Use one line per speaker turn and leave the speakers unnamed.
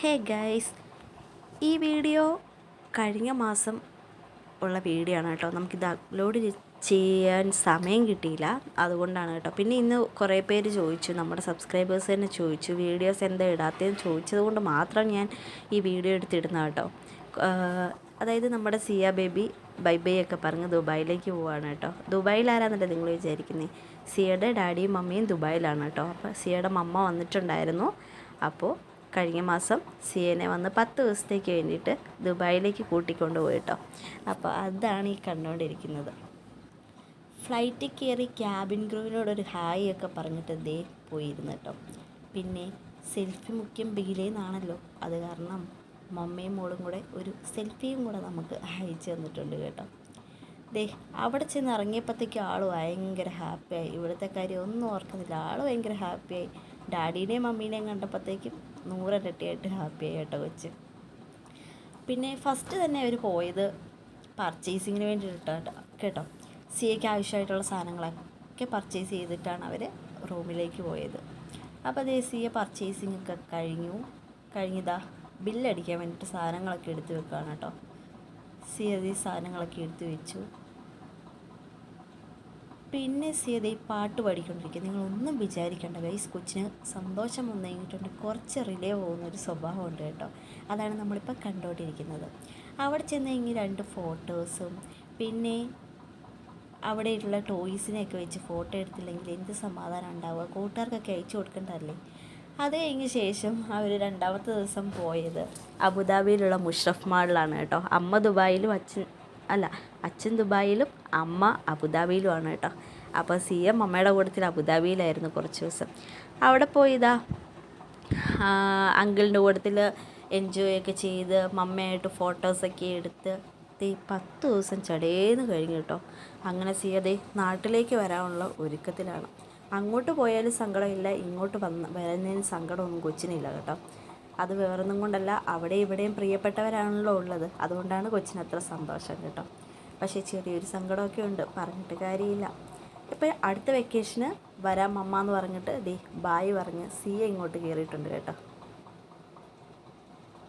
Hey guys, ഈ video കഴിഞ്ഞ മാസം ഉള്ള വീഡിയോ ആണ് കേട്ടോ. നമുക്കിത് അപ്ലോഡ് ചെയ്യാൻ സമയം കിട്ടിയില്ല, അതുകൊണ്ടാണ് കേട്ടോ. പിന്നെ ഇന്ന് കുറേ പേര് ചോദിച്ചു, നമ്മുടെ സബ്സ്ക്രൈബേഴ്സ് തന്നെ ചോദിച്ചു വീഡിയോസ് എന്താ ഇടാത്തതെന്ന് ചോദിച്ചത് കൊണ്ട് മാത്രം ഞാൻ ഈ വീഡിയോ എടുത്തിടുന്ന കേട്ടോ. അതായത് നമ്മുടെ സിയ ബേബി ബൈ ബൈ ഒക്കെ പറഞ്ഞ് ദുബായിലേക്ക് പോവാണ് കേട്ടോ. ദുബായിലാരാന്നല്ലേ നിങ്ങൾ വിചാരിക്കുന്നത്? സിയയുടെ ഡാഡിയും മമ്മിയും ദുബായിലാണ് കേട്ടോ. അപ്പോൾ സിയയുടെ മമ്മ വന്നിട്ടുണ്ടായിരുന്നു. അപ്പോൾ കഴിഞ്ഞ മാസം സിയനെ വന്ന് 10 ദിവസത്തേക്ക് വേണ്ടിയിട്ട് ദുബായിലേക്ക് കൂട്ടിക്കൊണ്ട് പോയിട്ടോ. അപ്പോൾ അതാണ് ഈ കണ്ടുകൊണ്ടിരിക്കുന്നത്. ഫ്ലൈറ്റിൽ കയറി ക്യാബിൻ ക്രൂവിനോടൊരു ഹായ് ഒക്കെ പറഞ്ഞിട്ട് ദേ പോയിരുന്നു കേട്ടോ. പിന്നെ സെൽഫി മുഖ്യം ബീലേന്നാണല്ലോ, അത് കാരണം മമ്മയും മോളും കൂടെ ഒരു സെൽഫിയും കൂടെ നമുക്ക് അയച്ചു തന്നിട്ടുണ്ട് കേട്ടോ. ദേ അവിടെ ചെന്ന് ഇറങ്ങിയപ്പോഴത്തേക്കും ആൾ ഭയങ്കര ഹാപ്പിയായി. ഇവിടുത്തെ കാര്യം ഒന്നും ഓർക്കുന്നില്ല, ആൾ ഭയങ്കര ഹാപ്പിയായി. ഡാഡീനെയും മമ്മീനെയും കണ്ടപ്പോഴത്തേക്കും 100 ഇരട്ടിയായിട്ട് ഹാപ്പിയായി കേട്ടോ കൊച്ച്. പിന്നെ ഫസ്റ്റ് തന്നെ അവർ പോയത് പർച്ചേസിങ്ങിന് വേണ്ടിയിട്ടാണ് കേട്ടോ. സിയയ്ക്ക് ആവശ്യമായിട്ടുള്ള സാധനങ്ങളൊക്കെ പർച്ചേസ് ചെയ്തിട്ടാണ് അവർ റൂമിലേക്ക് പോയത്. അപ്പോൾ അതേ സിയ പർച്ചേസിങ് ഒക്കെ കഴിഞ്ഞതാ ബില്ലടിക്കാൻ വേണ്ടിയിട്ട് സാധനങ്ങളൊക്കെ എടുത്ത് വെക്കുകയാണ് കേട്ടോ. സിയ സാധനങ്ങളൊക്കെ എടുത്ത് വെച്ചു. പിന്നെ സിയത പാട്ട് പാടിക്കൊണ്ടിരിക്കുക. നിങ്ങളൊന്നും വിചാരിക്കേണ്ട ഗൈസ്, കൊച്ചിന് സന്തോഷം വന്നു കഴിഞ്ഞിട്ടുണ്ട് കുറച്ച് റിലേ പോകുന്നൊരു സ്വഭാവമുണ്ട് കേട്ടോ. അതാണ് നമ്മളിപ്പോൾ കണ്ടുകൊണ്ടിരിക്കുന്നത്. അവിടെ ചെന്ന് കഴിഞ്ഞ് 2 ഫോട്ടോസും പിന്നെ അവിടെയുള്ള ടോയ്സിനെയൊക്കെ വെച്ച് ഫോട്ടോ എടുത്തില്ലെങ്കിൽ എന്ത് സമാധാനം ഉണ്ടാവുക, കൂട്ടുകാർക്കൊക്കെ അയച്ചു കൊടുക്കേണ്ടതല്ലേ. അത് കഴിഞ്ഞ ശേഷം അവർ 2ാമത്തെ ദിവസം പോയത് അബുദാബിയിലുള്ള മുഷ്റഫ് മാളിലാണ് കേട്ടോ. അമ്മ ദുബായിലും അച്ഛൻ ദുബായിലും അമ്മ അബുദാബിയിലുമാണ് കേട്ടോ. അപ്പോൾ സിയ അമ്മയുടെ കൂട്ടത്തിൽ അബുദാബിയിലായിരുന്നു കുറച്ച് ദിവസം. അവിടെ പോയിതാ അങ്കിളിൻ്റെ കൂട്ടത്തിൽ എൻജോയ് ഒക്കെ ചെയ്ത് മമ്മയായിട്ട് ഫോട്ടോസൊക്കെ എടുത്ത് 10 ദിവസം ചടേന്ന് കഴിഞ്ഞു കേട്ടോ. അങ്ങനെ സിയ നാട്ടിലേക്ക് വരാനുള്ള ഒരുക്കത്തിലാണ്. അങ്ങോട്ട് പോയാലും സങ്കടമില്ല, ഇങ്ങോട്ട് വരുന്നതിന് സങ്കടമൊന്നും കൊച്ചിനില്ല കേട്ടോ. അത് വേറൊന്നും കൊണ്ടല്ല, അവിടെ ഇവിടെയും പ്രിയപ്പെട്ടവരാണല്ലോ ഉള്ളത്, അതുകൊണ്ടാണ് കൊച്ചിന് അത്ര സന്തോഷം കേട്ടോ. പക്ഷേ ചെറിയൊരു സങ്കടമൊക്കെ ഉണ്ട്, പറഞ്ഞിട്ട് കാര്യമില്ല. ഇപ്പോൾ അടുത്ത വെക്കേഷന് വരാം അമ്മ എന്ന് പറഞ്ഞിട്ട് ബായ് പറഞ്ഞ് സിയ ഇങ്ങോട്ട് കയറിയിട്ടുണ്ട് കേട്ടോ.